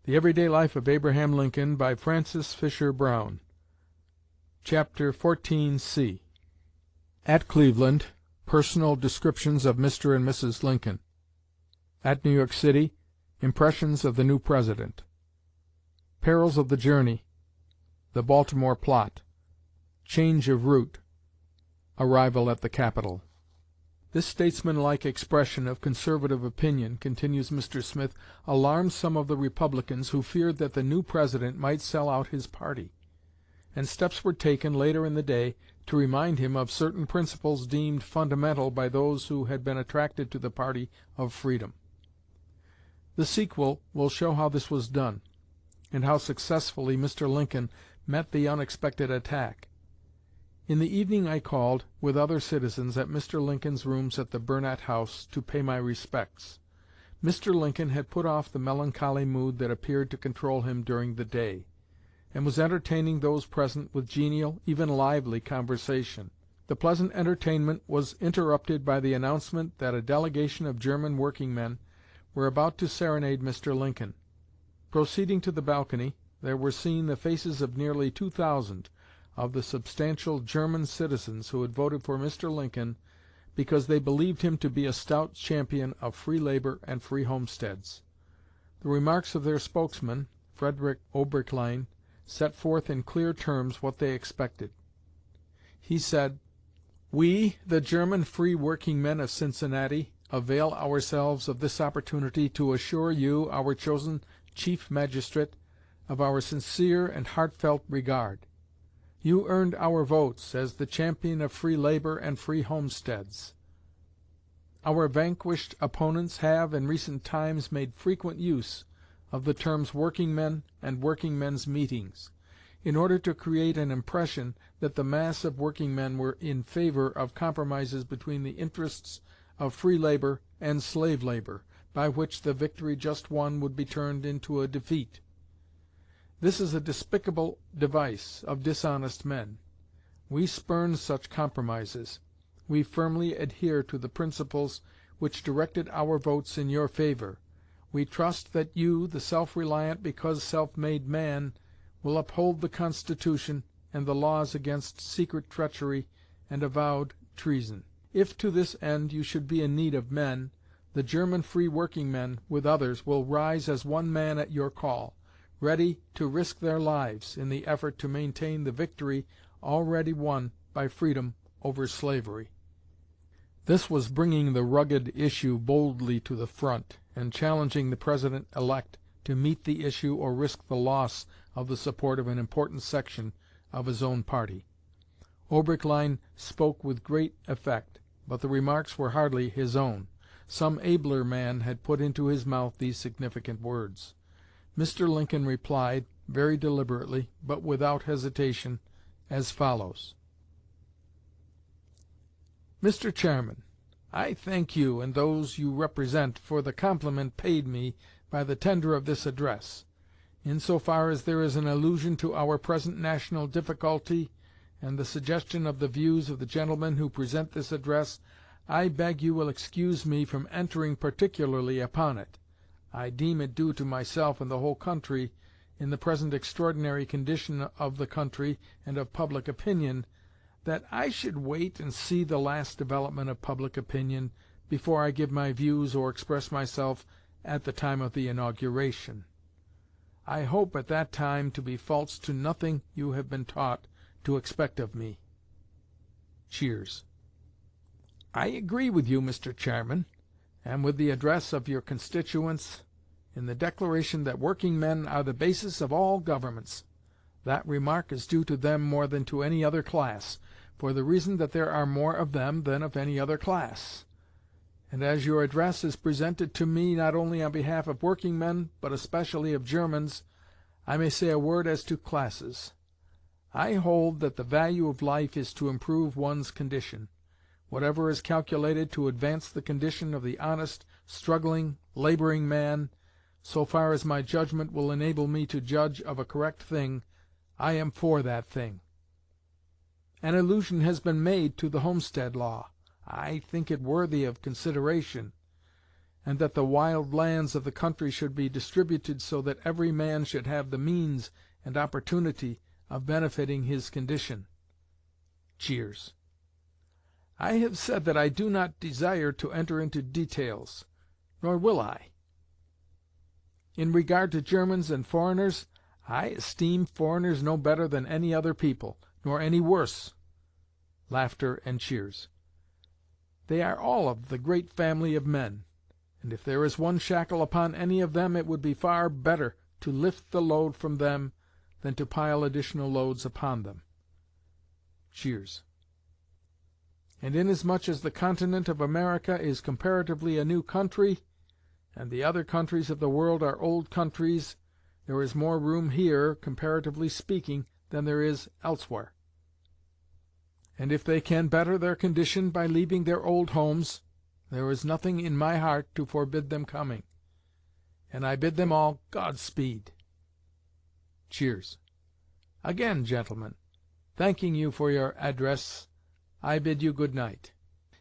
The Everyday Life of Abraham Lincoln, by Francis Fisher Browne. Chapter 14c. At Cleveland, Personal Descriptions of Mr. and Mrs. Lincoln. At New York City, Impressions of the New President. Perils of the Journey. The Baltimore Plot. Change of Route. Arrival at the Capitol. This statesmanlike expression of conservative opinion, continues Mr. Smith, alarmed some of the Republicans who feared that the new President might sell out his party, and steps were taken later in the day to remind him of certain principles deemed fundamental by those who had been attracted to the party of freedom. The sequel will show how this was done, and how successfully Mr. Lincoln met the unexpected attack. In the evening I called, with other citizens, at Mr. Lincoln's rooms at the Burnet House, to pay my respects. Mr. Lincoln had put off the melancholy mood that appeared to control him during the day, and was entertaining those present with genial, even lively conversation. The pleasant entertainment was interrupted by the announcement that a delegation of German workingmen were about to serenade Mr. Lincoln. Proceeding to the balcony, there were seen the faces of nearly 2,000 of the substantial German citizens who had voted for Mr. Lincoln because they believed him to be a stout champion of free labor and free homesteads. The remarks of their spokesman, Frederick Oberkleine, set forth in clear terms what they expected. He said, "We, the German free working-men of Cincinnati, avail ourselves of this opportunity to assure you, our chosen Chief Magistrate, of our sincere and heartfelt regard. You earned our votes as the champion of free labor and free homesteads. Our vanquished opponents have in recent times made frequent use of the terms workingmen and workingmen's meetings, in order to create an impression that the mass of workingmen were in favor of compromises between the interests of free labor and slave labor, by which the victory just won would be turned into a defeat. This is a despicable device of dishonest men. We spurn such compromises. We firmly adhere to the principles which directed our votes in your favor. We trust that you, the self-reliant because self-made man, will uphold the Constitution and the laws against secret treachery and avowed treason. If to this end you should be in need of men, the German free workingmen, with others, will rise as one man at your call, ready to risk their lives in the effort to maintain the victory already won by freedom over slavery." This was bringing the rugged issue boldly to the front, and challenging the President-elect to meet the issue or risk the loss of the support of an important section of his own party. Oberkleine spoke with great effect, but the remarks were hardly his own. Some abler man had put into his mouth these significant words. Mr. Lincoln replied, very deliberately, but without hesitation, as follows: "Mr. Chairman, I thank you and those you represent for the compliment paid me by the tender of this address. In so far as there is an allusion to our present national difficulty and the suggestion of the views of the gentlemen who present this address, I beg you will excuse me from entering particularly upon it. I deem it due to myself and the whole country, in the present extraordinary condition of the country and of public opinion, that I should wait and see the last development of public opinion before I give my views or express myself at the time of the inauguration. I hope at that time to be false to nothing you have been taught to expect of me." Cheers. "I agree with you, Mr. Chairman, and with the address of your constituents, in the declaration that workingmen are the basis of all governments. That remark is due to them more than to any other class, for the reason that there are more of them than of any other class. And as your address is presented to me not only on behalf of workingmen, but especially of Germans, I may say a word as to classes. I hold that the value of life is to improve one's condition. Whatever is calculated to advance the condition of the honest, struggling, laboring man, so far as my judgment will enable me to judge of a correct thing, I am for that thing. An allusion has been made to the homestead law. I think it worthy of consideration. and that the wild lands of the country should be distributed so that every man should have the means and opportunity of benefiting his condition. (Cheers.) I have said that I do not desire to enter into details, nor will I. In regard to Germans and foreigners, I esteem foreigners no better than any other people, nor any worse. (Laughter and cheers.) They are all of the great family of men, and if there is one shackle upon any of them, it would be far better to lift the load from them than to pile additional loads upon them. (Cheers.) And inasmuch as the continent of America is comparatively a new country, and the other countries of the world are old countries, there is more room here, comparatively speaking, than there is elsewhere. And if they can better their condition by leaving their old homes, there is nothing in my heart to forbid them coming, and I bid them all Godspeed. (Cheers.) Again, gentlemen, thanking you for your address, I bid you good night.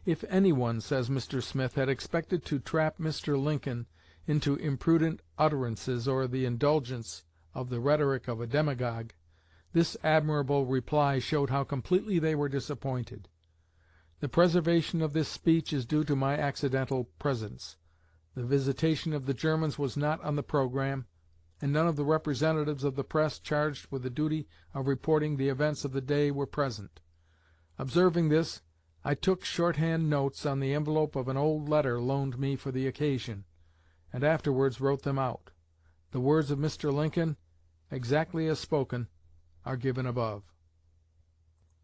If any one, says Mr. Smith, had expected to trap Mr. Lincoln into imprudent utterances or the indulgence of the rhetoric of a demagogue, this admirable reply showed how completely they were disappointed. The preservation of this speech is due to my accidental presence. The visitation of the Germans was not on the programme, and none of the representatives of the press charged with the duty of reporting the events of the day were present. Observing this, I took shorthand notes on the envelope of an old letter loaned me for the occasion, and afterwards wrote them out. The words of Mr. Lincoln, exactly as spoken, are given above.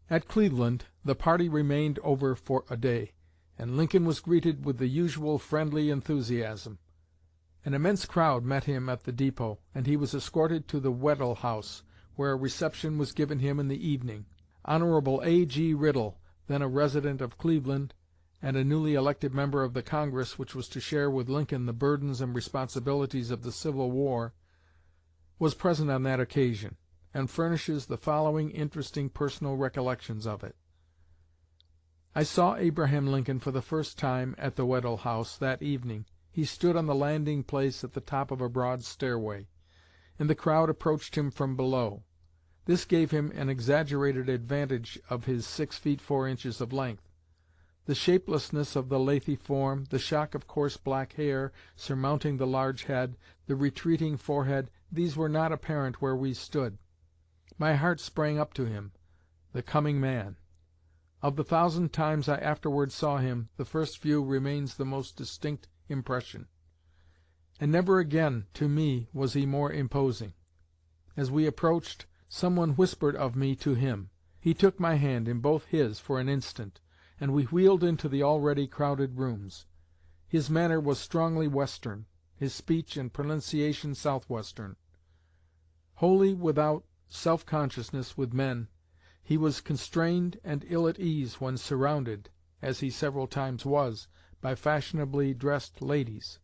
At Cleveland the party remained over for a day, and Lincoln was greeted with the usual friendly enthusiasm. An immense crowd met him at the depot, and he was escorted to the Weddell House, where a reception was given him in the evening. Hon. A.G. Riddle, then a resident of Cleveland, and a newly elected member of the Congress which was to share with Lincoln the burdens and responsibilities of the Civil War, was present on that occasion, and furnishes the following interesting personal recollections of it. I saw Abraham Lincoln for the first time at the Weddell House that evening. He stood on the landing place at the top of a broad stairway, and the crowd approached him from below. This gave him an exaggerated advantage of his 6 feet 4 inches of length. The shapelessness of the lathy form, the shock of coarse black hair surmounting the large head, the retreating forehead, these were not apparent where we stood. My heart sprang up to him, the coming man. Of the 1,000 times I afterwards saw him, the first view remains the most distinct impression. And never again, to me, was he more imposing. As we approached, some one whispered of me to him. He took my hand in both his for an instant, and we wheeled into the already crowded rooms. His manner was strongly Western, his speech and pronunciation Southwestern. Wholly without self-consciousness with men, he was constrained and ill at ease when surrounded, as he several times was, by fashionably dressed ladies.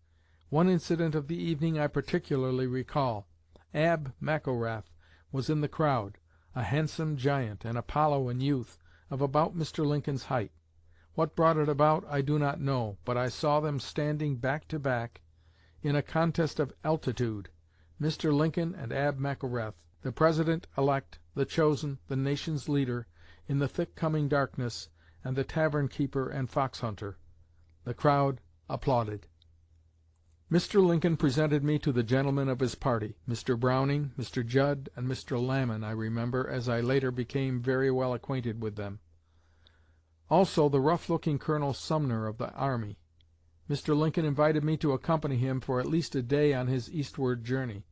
One incident of the evening I particularly recall. Ab McElrath was in the crowd, a handsome giant, an Apollo in youth, of about Mr. Lincoln's height. What brought it about I do not know, but I saw them standing back to back in a contest of altitude, Mr. Lincoln and Ab McElrath, the President-elect, the chosen, the nation's leader, in the thick coming darkness, and the tavern-keeper and fox-hunter. The crowd applauded. Mr. Lincoln presented me to the gentlemen of his party, Mr. Browning, Mr. Judd, and Mr. Lamon, I remember, as I later became very well acquainted with them. Also the rough-looking Colonel Sumner of the army. Mr. Lincoln invited me to accompany him for at least a day on his eastward journey.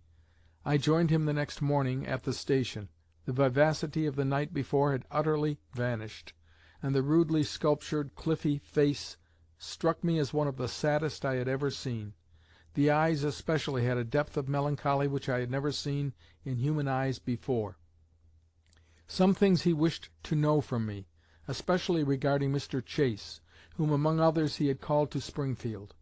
I joined him the next morning at the station. The vivacity of the night before had utterly vanished, and the rudely sculptured, cliffy face struck me as one of the saddest I had ever seen. The eyes especially had a depth of melancholy which I had never seen in human eyes before. Some things he wished to know from me, especially regarding Mr. Chase, whom among others he had called to Springfield.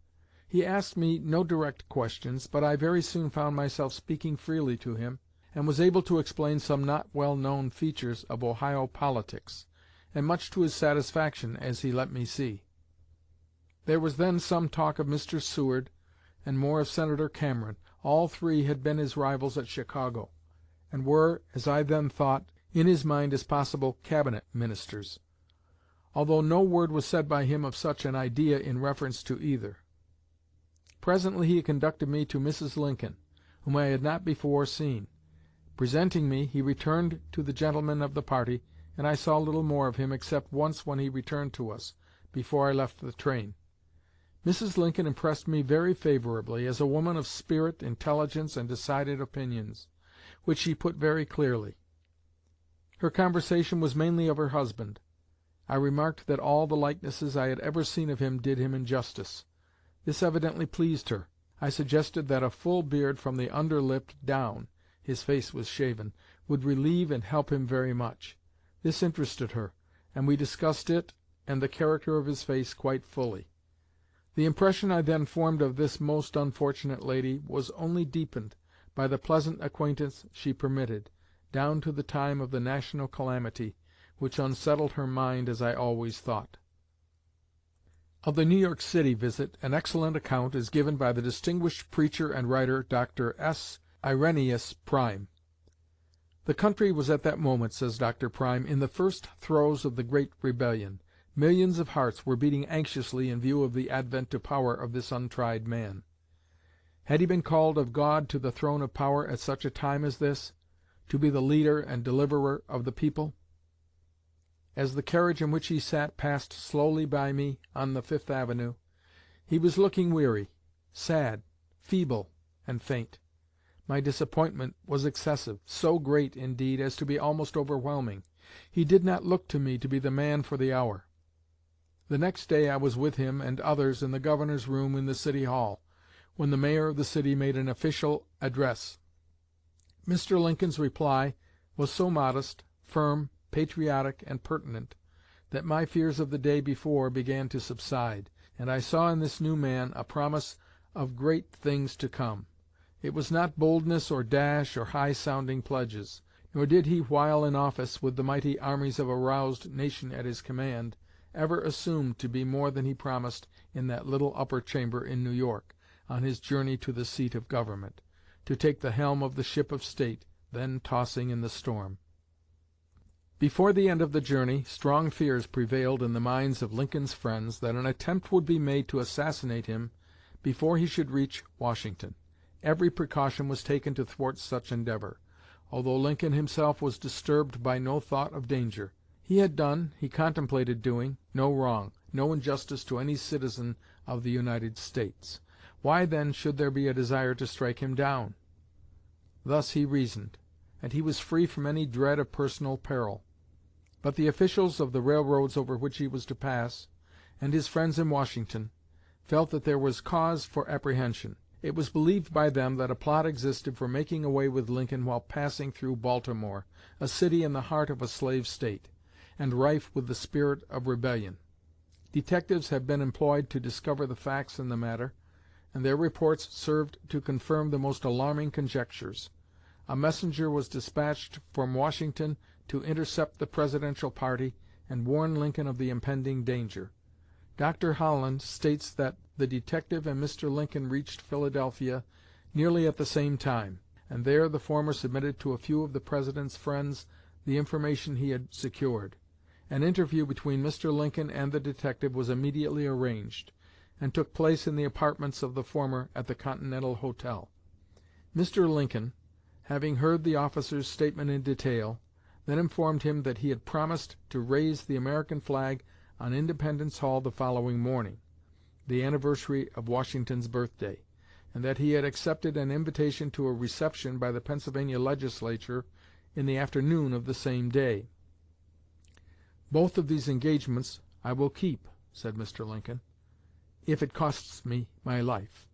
He asked me no direct questions, but I very soon found myself speaking freely to him, and was able to explain some not well known features of Ohio politics, and much to his satisfaction, as he let me see. There was then some talk of Mr. Seward, and more of Senator Cameron. All three had been his rivals at Chicago, and were, as I then thought, in his mind as possible cabinet ministers, although no word was said by him of such an idea in reference to either. Presently he conducted me to Mrs. Lincoln, whom I had not before seen. Presenting me, he returned to the gentlemen of the party, and I saw little more of him, except once when he returned to us, before I left the train. Mrs. Lincoln impressed me very favorably, as a woman of spirit, intelligence, and decided opinions, which she put very clearly. Her conversation was mainly of her husband. I remarked that all the likenesses I had ever seen of him did him injustice. This evidently pleased her. I suggested that a full beard from the under lip down (his face was shaven) would relieve and help him very much. This interested her, and we discussed it and the character of his face quite fully. The impression I then formed of this most unfortunate lady was only deepened by the pleasant acquaintance she permitted, down to the time of the national calamity, which unsettled her mind, as I always thought. Of the New York City visit an excellent account is given by the distinguished preacher and writer, Dr. S. Irenaeus Prime. "The country was at that moment," says Dr. Prime, "in the first throes of the great rebellion. Millions of hearts were beating anxiously in view of the advent to power of this untried man. Had he been called of God to the throne of power at such a time as this, to be the leader and deliverer of the people? As the carriage in which he sat passed slowly by me on the Fifth Avenue, he was looking weary, sad, feeble, and faint. My disappointment was excessive, so great, indeed, as to be almost overwhelming. He did not look to me to be the man for the hour. The next day I was with him and others in the Governor's room in the City Hall, when the Mayor of the city made an official address. Mr. Lincoln's reply was so modest, firm, patriotic, and pertinent, that my fears of the day before began to subside, and I saw in this new man a promise of great things to come. It was not boldness or dash or high-sounding pledges, nor did he, while in office, with the mighty armies of a roused nation at his command, ever assume to be more than he promised in that little upper chamber in New York, on his journey to the seat of government, to take the helm of the ship of state, then tossing in the storm. Before the end of the journey, strong fears prevailed in the minds of Lincoln's friends that an attempt would be made to assassinate him before he should reach Washington. Every precaution was taken to thwart such endeavor, although Lincoln himself was disturbed by no thought of danger. He had done, he contemplated doing, no wrong, no injustice to any citizen of the United States. Why, then, should there be a desire to strike him down? Thus he reasoned, and he was free from any dread of personal peril. But the officials of the railroads over which he was to pass, and his friends in Washington, felt that there was cause for apprehension. It was believed by them that a plot existed for making away with Lincoln while passing through Baltimore, a city in the heart of a slave state, and rife with the spirit of rebellion. Detectives have been employed to discover the facts in the matter, and their reports served to confirm the most alarming conjectures. A messenger was dispatched from Washington to intercept the Presidential party and warn Lincoln of the impending danger. Dr. Holland states that the detective and Mr. Lincoln reached Philadelphia nearly at the same time, and there the former submitted to a few of the President's friends the information he had secured. An interview between Mr. Lincoln and the detective was immediately arranged, and took place in the apartments of the former at the Continental Hotel. Mr. Lincoln, having heard the officer's statement in detail, then informed him that he had promised to raise the American flag on Independence Hall the following morning, the anniversary of Washington's birthday, and that he had accepted an invitation to a reception by the Pennsylvania Legislature in the afternoon of the same day. "Both of these engagements I will keep," said Mr. Lincoln, "if it costs me my life."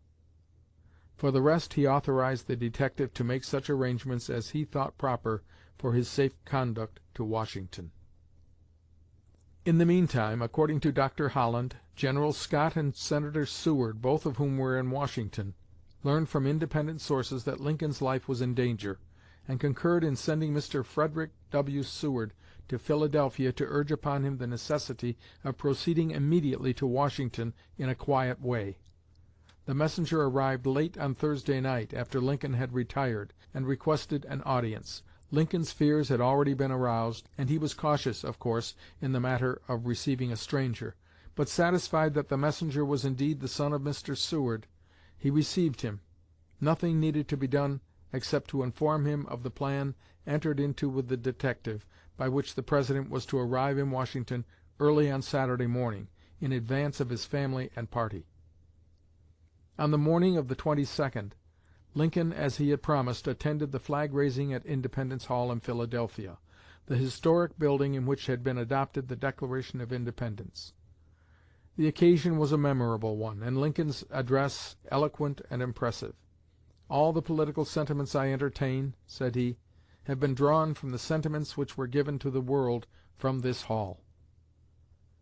For the rest, he authorized the detective to make such arrangements as he thought proper for his safe conduct to Washington. In the meantime, according to Dr. Holland, General Scott and Senator Seward, both of whom were in Washington, learned from independent sources that Lincoln's life was in danger, and concurred in sending Mr. Frederick W. Seward to Philadelphia to urge upon him the necessity of proceeding immediately to Washington in a quiet way. The messenger arrived late on Thursday night, after Lincoln had retired, and requested an audience. Lincoln's fears had already been aroused, and he was cautious, of course, in the matter of receiving a stranger, but satisfied that the messenger was indeed the son of Mr. Seward, he received him. Nothing needed to be done except to inform him of the plan entered into with the detective, by which the President was to arrive in Washington early on Saturday morning, in advance of his family and party. On the morning of the 22d, Lincoln, as he had promised, attended the flag-raising at Independence Hall in Philadelphia, the historic building in which had been adopted the Declaration of Independence. The occasion was a memorable one, and Lincoln's address eloquent and impressive. "All the political sentiments I entertain," said he, "have been drawn from the sentiments which were given to the world from this hall."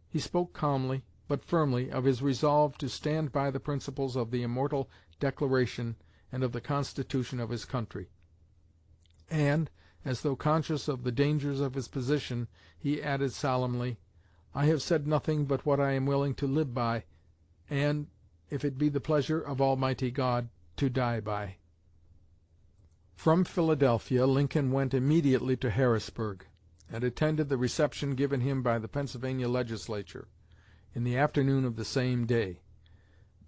He spoke calmly, but firmly, of his resolve to stand by the principles of the immortal Declaration and of the Constitution of his country; and, as though conscious of the dangers of his position, he added solemnly, "I have said nothing but what I am willing to live by, and, if it be the pleasure of Almighty God, to die by." From Philadelphia Lincoln went immediately to Harrisburg, and attended the reception given him by the Pennsylvania Legislature, in the afternoon of the same day.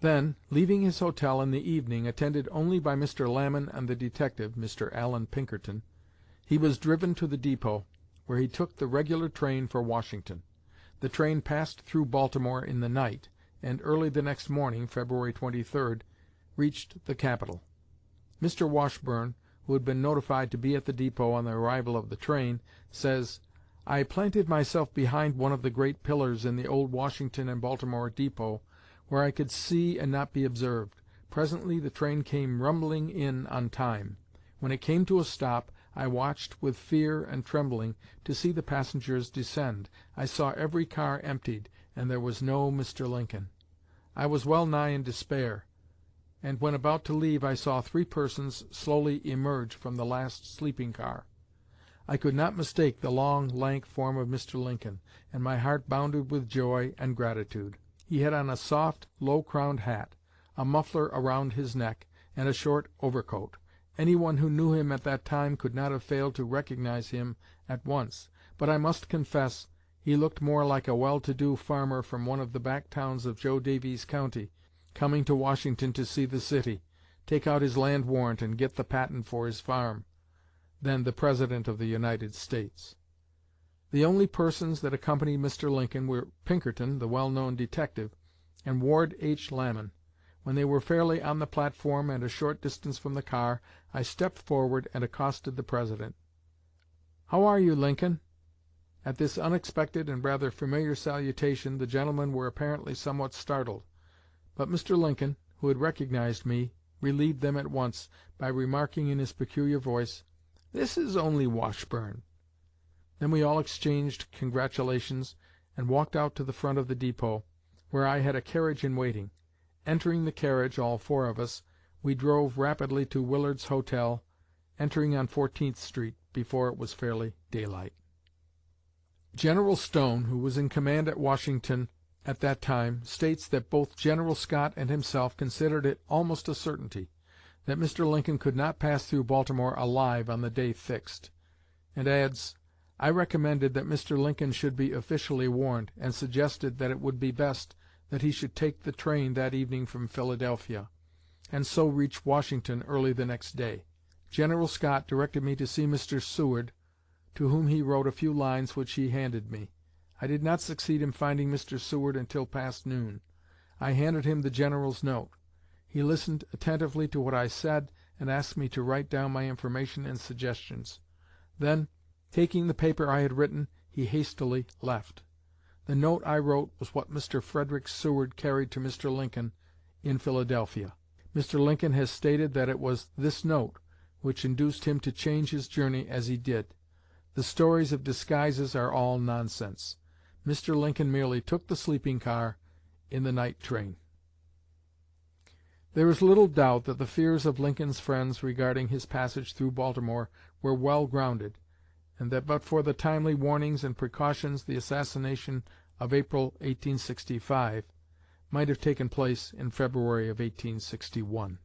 Then, leaving his hotel in the evening, attended only by Mr. Lamon and the detective, Mr. Allen Pinkerton, he was driven to the depot, where he took the regular train for Washington. The train passed through Baltimore in the night, and early the next morning, February 23d, reached the capital. Mr. Washburne, who had been notified to be at the depot on the arrival of the train, says, "I planted myself behind one of the great pillars in the old Washington and Baltimore depot, where I could see and not be observed. Presently the train came rumbling in on time. When it came to a stop, I watched with fear and trembling to see the passengers descend. I saw every car emptied, and there was no Mr. Lincoln. I was well nigh in despair, and when about to leave I saw 3 persons slowly emerge from the last sleeping car. I could not mistake the long, lank form of Mr. Lincoln, and my heart bounded with joy and gratitude. He had on a soft, low-crowned hat, a muffler around his neck, and a short overcoat. Anyone who knew him at that time could not have failed to recognize him at once, but I must confess he looked more like a well-to-do farmer from one of the back towns of Joe Daviess County, coming to Washington to see the city, take out his land warrant and get the patent for his farm, than the President of the United States. The only persons that accompanied Mr. Lincoln were Pinkerton, the well-known detective, and Ward H. Lamon. When they were fairly on the platform and a short distance from the car, I stepped forward and accosted the President. "How are you, Lincoln?" At this unexpected and rather familiar salutation the gentlemen were apparently somewhat startled, but Mr. Lincoln, who had recognized me, relieved them at once by remarking in his peculiar voice, "This is only Washburne." Then we all exchanged congratulations and walked out to the front of the depot, where I had a carriage in waiting. Entering the carriage, all 4 of us, we drove rapidly to Willard's Hotel, entering on 14th Street before it was fairly daylight. General Stone, who was in command at Washington at that time, states that both General Scott and himself considered it almost a certainty that Mr. Lincoln could not pass through Baltimore alive on the day fixed, and adds, "I recommended that Mr. Lincoln should be officially warned, and suggested that it would be best that he should take the train that evening from Philadelphia, and so reach Washington early the next day. General Scott directed me to see Mr. Seward, to whom he wrote a few lines which he handed me. I did not succeed in finding Mr. Seward until past noon. I handed him the General's note. He listened attentively to what I said, and asked me to write down my information and suggestions. Then, taking the paper I had written, he hastily left. The note I wrote was what Mr. Frederick Seward carried to Mr. Lincoln in Philadelphia. Mr. Lincoln has stated that it was this note which induced him to change his journey as he did. The stories of disguises are all nonsense. Mr. Lincoln merely took the sleeping car in the night train." There is little doubt that the fears of Lincoln's friends regarding his passage through Baltimore were well grounded, and that but for the timely warnings and precautions the assassination of April, 1865, might have taken place in February of 1861.